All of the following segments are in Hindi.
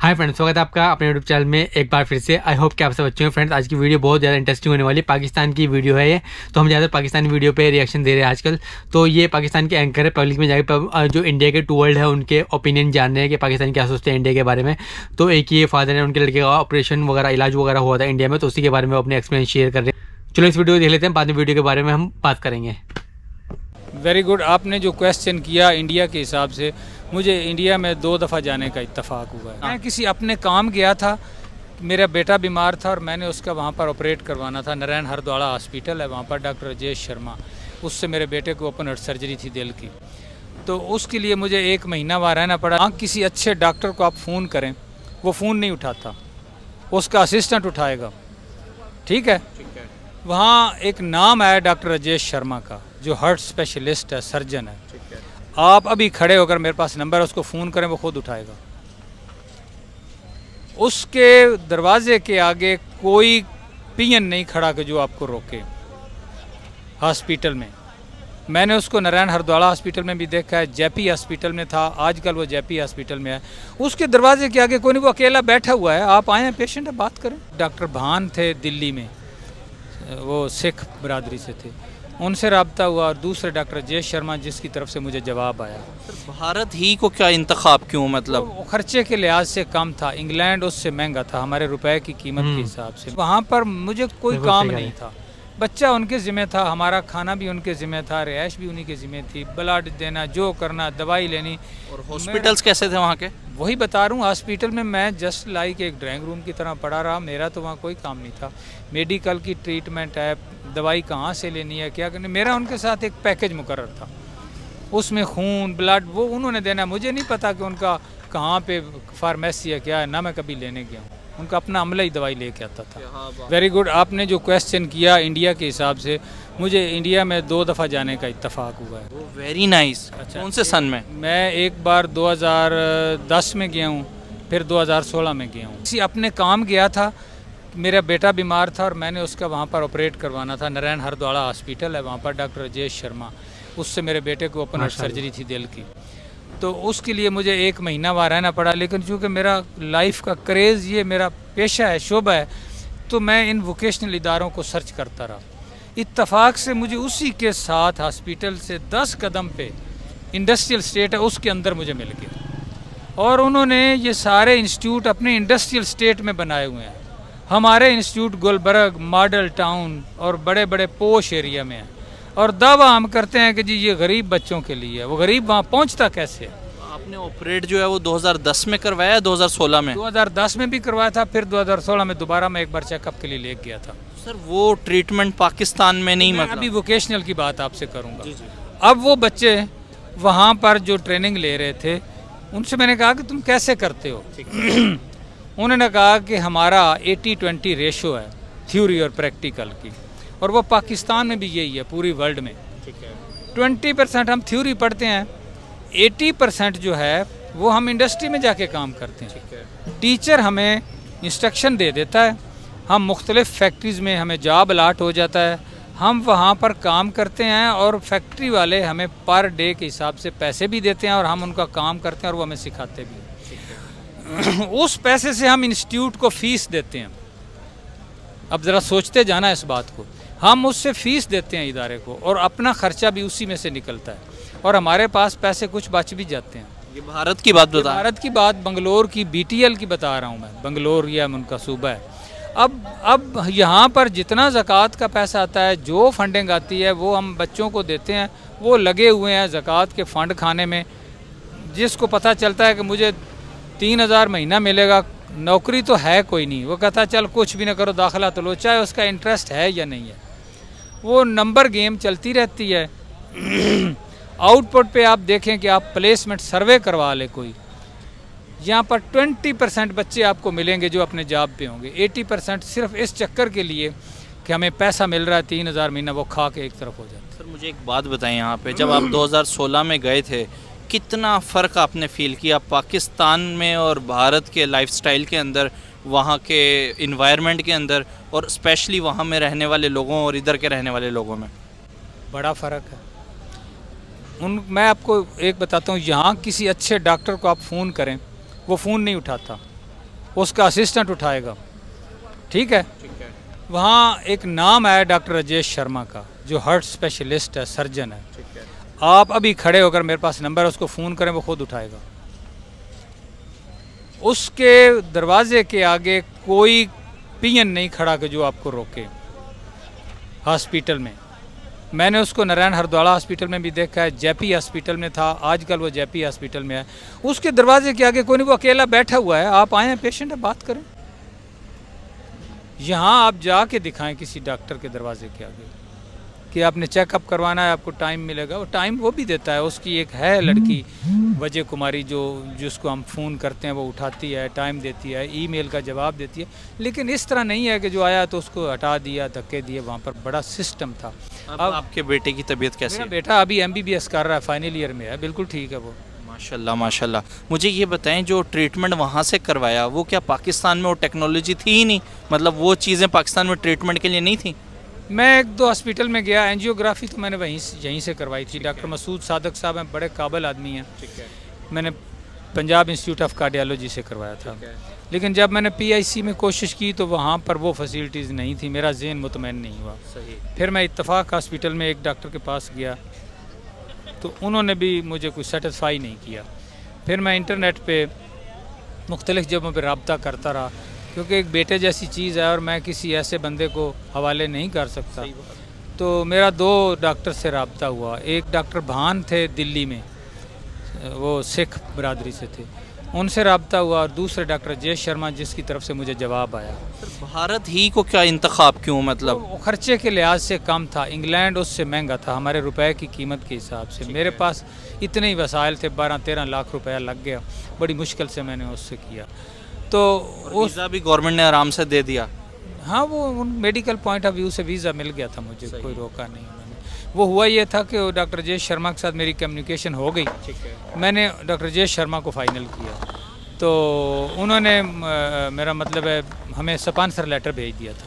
हाय फ्रेंड्स, स्वागत है आपका अपने यूट्यूब चैनल में एक बार फिर से। आई होप कि आप सब अच्छे हैं फ्रेंड्स। आज की वीडियो बहुत ज़्यादा इंटरेस्टिंग होने वाली है। पाकिस्तान की वीडियो है ये, तो हम ज़्यादा पाकिस्तानी वीडियो पे रिएक्शन दे रहे हैं आजकल। तो ये पाकिस्तान के एंकर है, पब्लिक में जाकर जो इंडिया के टू वर्ल्ड है उनके ओपिनियन जान रहे हैं कि पाकिस्तान क्या सोचते हैं इंडिया के बारे में। तो एक ये फादर है, उनके लड़के का ऑपरेशन वगैरह इलाज वगैरह हुआ था इंडिया में, तो उसी के बारे में अपने एक्सपीरियंस शेयर कर रहे हैं। चलो इस वीडियो को देख लेते हैं, बाद में वीडियो के बारे में हम बात करेंगे। Very good. आपने जो क्वेश्चन किया इंडिया के हिसाब से, मुझे इंडिया में 2 दफ़ा जाने का इत्तेफाक हुआ है। मैं किसी अपने काम गया था, मेरा बेटा बीमार था और मैंने उसका वहाँ पर ऑपरेट करवाना था। नारायण हरद्वाड़ा हॉस्पिटल है, वहाँ पर डॉक्टर राजेश शर्मा, उससे मेरे बेटे को ओपन हार्ट सर्जरी थी दिल की। तो उसके लिए मुझे 1 महीना वहाँ रहना पड़ा। हाँ, किसी अच्छे डॉक्टर को आप फ़ोन करें, वो फ़ोन नहीं उठाता, उसका असिस्टेंट उठाएगा। ठीक है। वहाँ एक नाम आया डॉक्टर राजेश शर्मा का, जो हार्ट स्पेशलिस्ट है, सर्जन है। आप अभी खड़े होकर, मेरे पास नंबर है, उसको फ़ोन करें, वो खुद उठाएगा। उसके दरवाजे के आगे कोई पियन नहीं खड़ा कि जो आपको रोके हॉस्पिटल में। मैंने उसको नारायण हरद्वाड़ा हॉस्पिटल में भी देखा है, जेपी हॉस्पिटल में था, आजकल वो जेपी हॉस्पिटल में है। उसके दरवाजे के आगे कोई नहीं, वो अकेला बैठा हुआ है। आप आए हैं, पेशेंट है, बात करें। डॉक्टर भान थे दिल्ली में, वो सिख बरादरी से थे, उनसे रब्ता हुआ। और दूसरे डॉक्टर राजेश शर्मा, जिसकी तरफ से मुझे जवाब आया। भारत ही को क्या इंतखाब क्यों? मतलब वो खर्चे के लिहाज से कम था, इंग्लैंड उससे महंगा था हमारे रुपए की कीमत के हिसाब से। वहाँ पर मुझे कोई काम नहीं था, बच्चा उनके ज़िम्मे था, हमारा खाना भी उनके ज़िम्मे था, रिहाइश भी उन्हीं के ज़िम्मे थी, ब्लड देना, जो करना, दवाई लेनी। और हॉस्पिटल्स कैसे थे वहाँ के? वही बता रहा हूँ, हॉस्पिटल में मैं जस्ट लाइक एक ड्राइंग रूम की तरह पड़ा रहा। मेरा तो वहाँ कोई काम नहीं था। मेडिकल की ट्रीटमेंट है, दवाई कहाँ से लेनी है, क्या करनी, मेरा उनके साथ एक पैकेज मुकर्रर था। उसमें खून, ब्लड वो उन्होंने देना। मुझे नहीं पता कि उनका कहाँ पे फार्मेसी है, क्या है ना, मैं कभी लेने गया हूँ। उनका अपना अमला ही दवाई लेके आता था। Very good. आपने जो क्वेश्चन किया इंडिया के हिसाब से, मुझे इंडिया में 2 दफ़ा जाने का इत्तेफाक हुआ है। Very nice. अच्छा, कौन से सन में? मैं एक बार 2010 में गया हूँ, फिर 2016 में गया हूँ। किसी अपने काम गया था, मेरा बेटा बीमार था और मैंने उसका वहाँ पर ऑपरेट करवाना था। नारायण हरद्वाड़ा हॉस्पिटल है, वहाँ पर डॉक्टर राजेश शर्मा, उससे मेरे बेटे को ओपन हार्ट सर्जरी थी दिल की। तो उसके लिए मुझे 1 महीना वहाँ रहना पड़ा। लेकिन चूँकि मेरा लाइफ का क्रेज़, ये मेरा पेशा है, शोबा है, तो मैं इन वोकेशनल इदारों को सर्च करता रहा। इत्तफाक से मुझे उसी के साथ हॉस्पिटल से 10 कदम पे इंडस्ट्रियल स्टेट है, उसके अंदर मुझे मिल गया। और उन्होंने ये सारे इंस्टीट्यूट अपने इंडस्ट्रियल स्टेट में बनाए हुए हैं। हमारे इंस्टीट्यूट गुलबर्ग, मॉडल टाउन और बड़े बड़े पोश एरिया में है। और दावा हम करते हैं कि जी ये गरीब बच्चों के लिए है। वो गरीब वहाँ पहुँचता कैसे? आपने ऑपरेट जो है वो 2010 में करवाया है, 2016 में? 2010 में भी करवाया था, फिर 2016 में दोबारा मैं एक बार चेकअप के लिए ले गया था। सर वो ट्रीटमेंट पाकिस्तान में नहीं, मैं मतलब अभी वोकेशनल की बात आपसे करूँगा। अब वो बच्चे वहाँ पर जो ट्रेनिंग ले रहे थे, उनसे मैंने कहा कि तुम कैसे करते हो? उन्होंने कहा कि हमारा 80-20 रेशो है थ्योरी और प्रैक्टिकल की, और वो पाकिस्तान में भी यही है, पूरी वर्ल्ड में। 20% हम थ्योरी पढ़ते हैं, 80% जो है वो हम इंडस्ट्री में जाके काम करते हैं। टीचर हमें इंस्ट्रक्शन दे देता है, हम मुख्तलिफ फैक्ट्रीज़ में हमें जॉब अलाट हो जाता है, हम वहाँ पर काम करते हैं और फैक्ट्री वाले हमें पर डे के हिसाब से पैसे भी देते हैं और हम उनका काम करते हैं और वो हमें सिखाते भी हैं। उस पैसे से हम इंस्टीट्यूट को फ़ीस देते हैं। अब ज़रा सोचते जाना इस बात को, हम उससे फ़ीस देते हैं इदारे को, और अपना ख़र्चा भी उसी में से निकलता है, और हमारे पास पैसे कुछ बच भी जाते हैं। ये भारत की बात बता, भारत की बात, बंगलोर की BTL की बता रहा हूँ मैं। बंगलोर या उनका सूबा है। अब यहाँ पर जितना ज़कात का पैसा आता है, जो फंडिंग आती है, वो हम बच्चों को देते हैं। वो लगे हुए हैं ज़कात के फ़ंड खाने में। जिसको पता चलता है कि मुझे 3000 महीना मिलेगा, नौकरी तो है कोई नहीं, वो कहता है चल कुछ भी ना करो, दाखिला तो लो, चाहे उसका इंटरेस्ट है या नहीं है। वो नंबर गेम चलती रहती है। आउटपुट पे आप देखें कि आप प्लेसमेंट सर्वे करवा ले कोई, यहाँ पर 20% बच्चे आपको मिलेंगे जो अपने जॉब पे होंगे। 80% सिर्फ इस चक्कर के लिए कि हमें पैसा मिल रहा है 3000 महीना, वो खा के एक तरफ हो जाता है। सर मुझे एक बात बताएं, यहाँ पे जब आप 2016 में गए थे, कितना फ़र्क आपने फ़ील किया पाकिस्तान में और भारत के लाइफस्टाइल के अंदर, वहाँ के इन्वायरमेंट के अंदर, और स्पेशली वहाँ में रहने वाले लोगों और इधर के रहने वाले लोगों में? बड़ा फ़र्क है। मैं आपको एक बताता हूँ, यहाँ किसी अच्छे डॉक्टर को आप फ़ोन करें, वो फ़ोन नहीं उठाता, उसका असिस्टेंट उठाएगा, ठीक है। वहाँ एक नाम है डॉक्टर राजेश शर्मा का, जो हार्ट स्पेशलिस्ट है, सर्जन है। आप अभी खड़े होकर, मेरे पास नंबर है, उसको फ़ोन करें, वो खुद उठाएगा। उसके दरवाजे के आगे कोई पियन नहीं खड़ा कि जो आपको रोके हॉस्पिटल में। मैंने उसको नारायण हरद्वाड़ा हॉस्पिटल में भी देखा है, जेपी हॉस्पिटल में था, आजकल वो जेपी हॉस्पिटल में है। उसके दरवाजे के आगे कोई नहीं, वो अकेला बैठा हुआ है। आप आए हैं, पेशेंट है, बात करें। यहाँ आप जाके दिखाएं किसी डॉक्टर के दरवाजे के आगे कि आपने चेकअप करवाना है, आपको टाइम मिलेगा। वो टाइम वो भी देता है। उसकी एक है लड़की वजह कुमारी, जिसको हम फ़ोन करते हैं, वो उठाती है, टाइम देती है, ईमेल का जवाब देती है। लेकिन इस तरह नहीं है कि जो आया तो उसको हटा दिया, धक्के दिए। वहाँ पर बड़ा सिस्टम था। अब आपके बेटे की तबीयत कैसी है? बेटा अभी MBBS कर रहा है, फाइनल ईयर में है, बिल्कुल ठीक है वो। माशाल्लाह माशाल्लाह। मुझे ये बताएं, जो ट्रीटमेंट वहाँ से करवाया, वो क्या पाकिस्तान में वो टेक्नोलॉजी थी ही नहीं? मतलब वो चीज़ें पाकिस्तान में ट्रीटमेंट के लिए नहीं थी? मैं 1-2 हॉस्पिटल में गया, एंजियोग्राफी तो मैंने यहीं से करवाई थी। डॉक्टर मसूद सादक साहब हैं, बड़े काबिल आदमी हैं। मैंने पंजाब इंस्टीट्यूट ऑफ कार्डियोलॉजी से करवाया था। लेकिन जब मैंने PIC में कोशिश की तो वहाँ पर वो फैसिलिटीज़ नहीं थी, मेरा ज़हन मुतमईन नहीं हुआ। फिर मैं इत्तफाक हॉस्पिटल में एक डॉक्टर के पास गया तो उन्होंने भी मुझे कुछ सेटिस्फाई नहीं किया। फिर मैं इंटरनेट पे मुख्तलिफ़ जगहों पे रब्ता करता रहा, क्योंकि एक बेटे जैसी चीज़ है और मैं किसी ऐसे बंदे को हवाले नहीं कर सकता। तो मेरा 2 डॉक्टर से रब्ता हुआ। एक डॉक्टर भान थे दिल्ली में, वो सिख बरादरी से थे, उनसे रब्ता हुआ। और दूसरे डॉक्टर राजेश शर्मा, जिसकी तरफ से मुझे जवाब आया। भारत ही को क्या इंतखाब क्यों? मतलब तो खर्चे के लिहाज से कम था, इंग्लैंड उससे महंगा था हमारे रुपए की कीमत के हिसाब से। मेरे पास इतने ही वसाइल थे, 12-13 लाख रुपया लग गया। बड़ी मुश्किल से मैंने उससे किया। तो वीज़ा भी गवर्नमेंट ने आराम से दे दिया। हाँ, वो मेडिकल पॉइंट ऑफ व्यू से वीज़ा मिल गया था मुझे, कोई रोका नहीं उन्होंने। वो हुआ ये था कि डॉक्टर राजेश शर्मा के साथ मेरी कम्युनिकेशन हो गई। मैंने डॉक्टर राजेश शर्मा को फाइनल किया तो उन्होंने मेरा मतलब है हमें स्पॉन्सर लेटर भेज दिया था,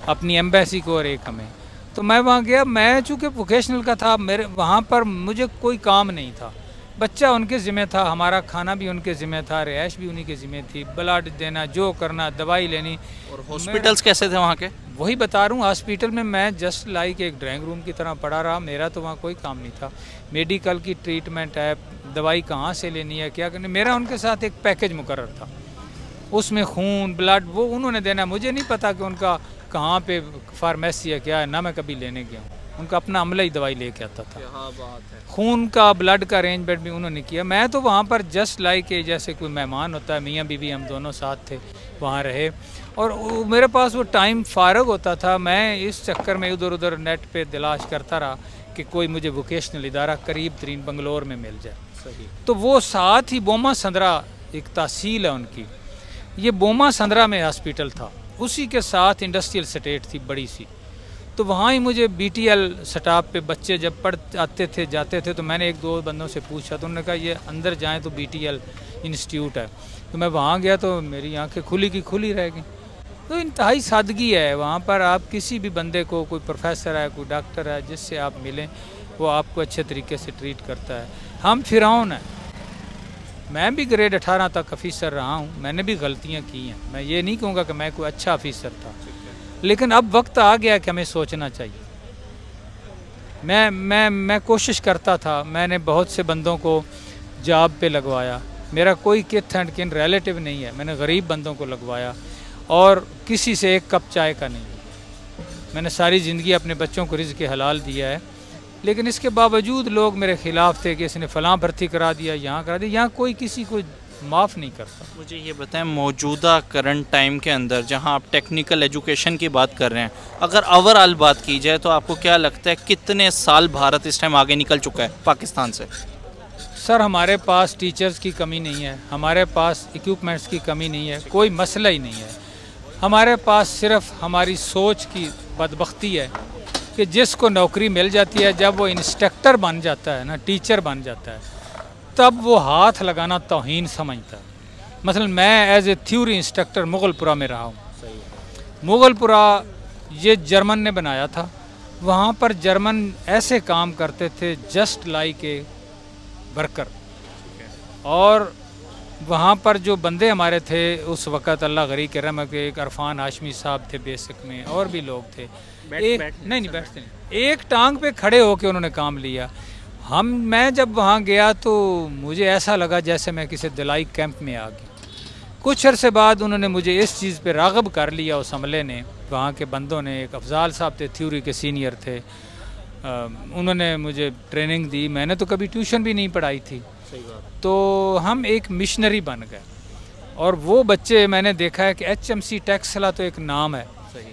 अपनी एम्बेसी को और एक हमें। तो मैं वहाँ गया। मैं चूँकि वोकेशनल का था, मेरे वहाँ पर मुझे कोई काम नहीं था। बच्चा उनके ज़िम्मे था, हमारा खाना भी उनके ज़िम्मे था, रिहाइश भी उन्हीं के ज़िम्मे थी, ब्लड देना, जो करना, दवाई लेनी। और हॉस्पिटल्स कैसे थे वहाँ के? वही बता रहा हूँ, हॉस्पिटल में मैं जस्ट लाइक एक ड्राइंग रूम की तरह पड़ा रहा। मेरा तो वहाँ कोई काम नहीं था। मेडिकल की ट्रीटमेंट है, दवाई कहाँ से लेनी है, क्या करनी, मेरा उनके साथ एक पैकेज मुकर्रर था। उसमें खून, ब्लड वो उन्होंने देना। मुझे नहीं पता कि उनका कहाँ पे फार्मेसी है, क्या है, ना मैं कभी लेने गया हूँ। उनका अपना अमला ही दवाई लेके आता था। खून का, ब्लड का अरेंजमेंट भी उन्होंने किया। मैं तो वहाँ पर जस्ट लाइक जैसे कोई मेहमान होता है, मियाँ बीवी हम दोनों साथ थे, वहाँ रहे। और मेरे पास वो टाइम फ़ारग होता था। मैं इस चक्कर में इधर उधर नेट पे तलाश करता रहा कि कोई मुझे वोकेशनल इदारा करीब तरीन बंगलोर में मिल जाए। तो वो साथ ही बोमा संद्रा एक तहसील है उनकी, ये बोमा संद्रा में हॉस्पिटल था, उसी के साथ इंडस्ट्रियल स्टेट थी बड़ी सी। तो वहाँ ही मुझे BTL स्टाफ पे बच्चे जब पढ़ आते थे जाते थे, तो मैंने 1-2 बंदों से पूछा तो उन्होंने कहा ये अंदर जाएं तो BTL इंस्टीट्यूट है। तो मैं वहाँ गया तो मेरी आंखें खुली की खुली रह गई। तो इंतहाई सादगी है वहाँ पर। आप किसी भी बंदे को, कोई प्रोफेसर है, कोई डॉक्टर है, जिससे आप मिलें वो आपको अच्छे तरीके से ट्रीट करता है। हम फिरौन हैं। मैं भी ग्रेड 18 तक ऑफिसर रहा हूँ, मैंने भी गलतियाँ की हैं। मैं ये नहीं कहूँगा कि मैं कोई अच्छा ऑफिसर था, लेकिन अब वक्त आ गया कि हमें सोचना चाहिए। मैं कोशिश करता था, मैंने बहुत से बंदों को जॉब पे लगवाया। मेरा कोई किथ एंड किन रिलेटिव नहीं है, मैंने गरीब बंदों को लगवाया और किसी से एक कप चाय का नहीं। मैंने सारी ज़िंदगी अपने बच्चों को रिज़्क़ हलाल दिया है, लेकिन इसके बावजूद लोग मेरे ख़िलाफ़ थे कि इसने फ़लाँ भर्ती करा दिया, यहाँ करा दिया। यहाँ कोई किसी को माफ़ नहीं करता। मुझे ये बताएं, मौजूदा करंट टाइम के अंदर जहाँ आप टेक्निकल एजुकेशन की बात कर रहे हैं, अगर ओवरऑल बात की जाए तो आपको क्या लगता है कितने साल भारत इस टाइम आगे निकल चुका है पाकिस्तान से? सर, हमारे पास टीचर्स की कमी नहीं है, हमारे पास इक्विपमेंट्स की कमी नहीं है, कोई मसला ही नहीं है। हमारे पास सिर्फ हमारी सोच की बदबख्ती है कि जिसको नौकरी मिल जाती है, जब वो इंस्ट्रक्टर बन जाता है ना, टीचर बन जाता है, तब वो हाथ लगाना तौहीन समझता है। मसलन मैं as a theory instructor Mughalpura में रहा हूँ। मुगलपुरा ये जर्मन ने बनाया था। वहाँ पर जर्मन ऐसे काम करते थे जस्ट लाइक ए वर्कर, और वहाँ पर जो बंदे हमारे थे उस वक़्त, अल्लाह गरी के रहम के, एक अरफान हाशमी साहब थे बेसिक में, और भी लोग थे। नहीं बैठते नहीं, एक टांग पे खड़े होके उन्होंने काम लिया। मैं जब वहाँ गया तो मुझे ऐसा लगा जैसे मैं किसी दिलाई कैंप में आ गया। कुछ अरसे बाद उन्होंने मुझे इस चीज़ पे राग़िब कर लिया, उस अमले ने, वहाँ के बंदों ने। एक अफजाल साहब थे, थ्योरी के सीनियर थे, उन्होंने मुझे ट्रेनिंग दी। मैंने तो कभी ट्यूशन भी नहीं पढ़ाई थी। सही बात। तो हम एक मिशनरी बन गए। और वो बच्चे मैंने देखा है कि HMC टैक्सला तो एक नाम है। सही।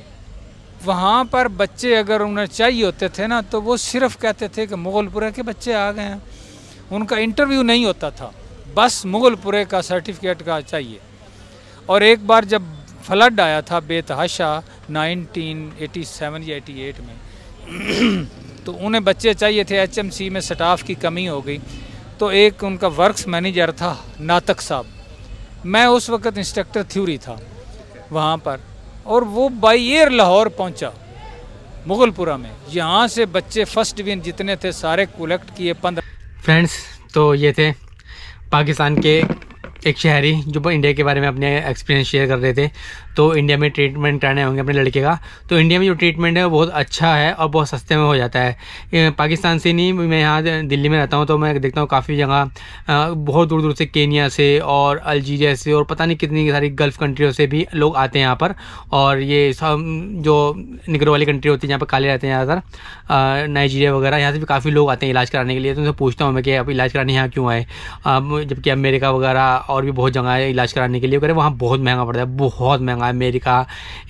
वहाँ पर बच्चे अगर उन्हें चाहिए होते थे ना, तो वो सिर्फ कहते थे कि मुगलपुरे के बच्चे आ गए हैं। उनका इंटरव्यू नहीं होता था, बस मुगलपुरे का सर्टिफिकेट का चाहिए। और एक बार जब फ्लड आया था बेतहाशा 1987 या 88 में तो उन्हें बच्चे चाहिए थे। HMC में स्टाफ की कमी हो गई, तो एक उनका वर्क्स मैनेजर था नातक साहब, मैं उस वक्त इंस्ट्रक्टर थ्योरी था वहाँ पर, और वो बाई एयर लाहौर पहुँचा मुगलपुरा में। यहाँ से बच्चे फर्स्ट डिवीजन जितने थे सारे कलेक्ट किए 15। फ्रेंड्स, तो ये थे पाकिस्तान के एक शहरी जो इंडिया के बारे में अपने एक्सपीरियंस शेयर कर रहे थे। तो इंडिया में ट्रीटमेंट कराने होंगे अपने लड़के का, तो इंडिया में जो ट्रीटमेंट है वो बहुत अच्छा है और बहुत सस्ते में हो जाता है। पाकिस्तान से नहीं, मैं यहाँ दिल्ली में रहता हूँ तो मैं देखता हूँ काफ़ी जगह बहुत दूर दूर से, केनिया से और अल्जीरिया से और पता नहीं कितनी सारी गल्फ़ कंट्रियों से भी लोग आते हैं यहाँ पर। और ये सब जो निगरो वाली कंट्री होती है जहाँ पर काले रहते हैं ज़्यादातर, नाइजीरिया वगैरह, यहाँ से भी काफ़ी लोग आते हैं इलाज कराने के लिए। तो उनसे पूछता हूँ मैं कि आप इलाज कराने यहाँ क्यों आए, जबकि अमेरिका वगैरह और भी बहुत जगह है इलाज कराने के लिए, करें वहाँ बहुत महंगा पड़ता है, बहुत महंगा। अमेरिका,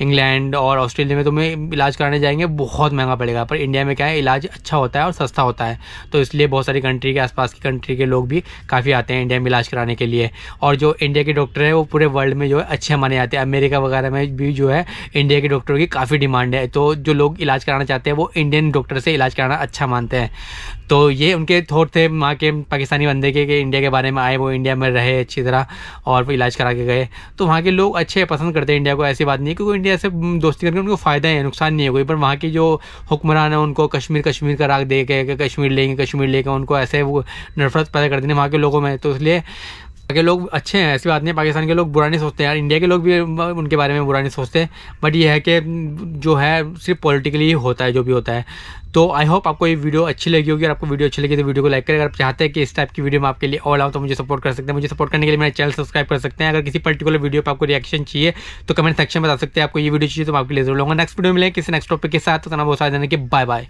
इंग्लैंड और ऑस्ट्रेलिया में तुम्हें इलाज कराने जाएंगे बहुत महंगा पड़ेगा, पर इंडिया में क्या है, इलाज अच्छा होता है और सस्ता होता है। तो इसलिए बहुत सारी कंट्री के, आसपास की कंट्री के लोग भी काफ़ी आते हैं इंडिया में इलाज कराने के लिए। और जो इंडिया के डॉक्टर है वो पूरे वर्ल्ड में जो है अच्छे माने जाते हैं। अमेरिका वगैरह में भी जो है इंडिया के डॉक्टरों की काफ़ी डिमांड है, तो जो लोग इलाज कराना चाहते हैं वो इंडियन डॉक्टर से इलाज कराना अच्छा मानते हैं। तो ये उनके थॉट थे वहाँ के पाकिस्तानी बंदे के कि इंडिया के बारे में आए, वो इंडिया में रहे अच्छी तरह और वो इलाज करा के गए। तो वहाँ के लोग अच्छे पसंद करते हैं इंडिया को, ऐसी बात नहीं है, क्योंकि इंडिया से दोस्ती करके उनको फ़ायदा है, नुकसान नहीं है कोई। पर वहाँ की जो हुक्मरान है उनको कश्मीर का राग दे के कश्मीर लेंगे उनको ऐसे वो नफरत पैदा कर देने वहाँ के लोगों में। तो इसलिए के लोग अच्छे हैं, ऐसी बात नहीं है, पाकिस्तान के लोग बुरा नहीं सोचते यार, इंडिया के लोग भी उनके बारे में बुरा नहीं सोचते। बट ये है कि जो है सिर्फ पॉलिटिकली होता है जो भी होता है। तो आई होप आपको ये वीडियो अच्छी लगी होगी। अगर आपको वीडियो अच्छी लगी तो वीडियो को लाइक करें। अगर आप चाहते हैं कि इस टाइप की वीडियो मैं आपके लिए और लाऊं तो मुझे सपोर्ट कर सकते हैं। मुझे सपोर्ट करने के लिए मेरा चैनल सब्सक्राइब कर सकते हैं। अगर किसी पर्टिकुलर वीडियो पर आपको रिएक्शन चाहिए तो कमेंट सेक्शन में बता सकते हैं। आपको ये वीडियो चाहिए तो मैं आपके लिए जरूर लाऊंगा। नेक्स्ट वीडियो मिलेंगे किसी नेक्स्ट टॉपिक के साथ। तो बहुत सारे देने के बाय बाय।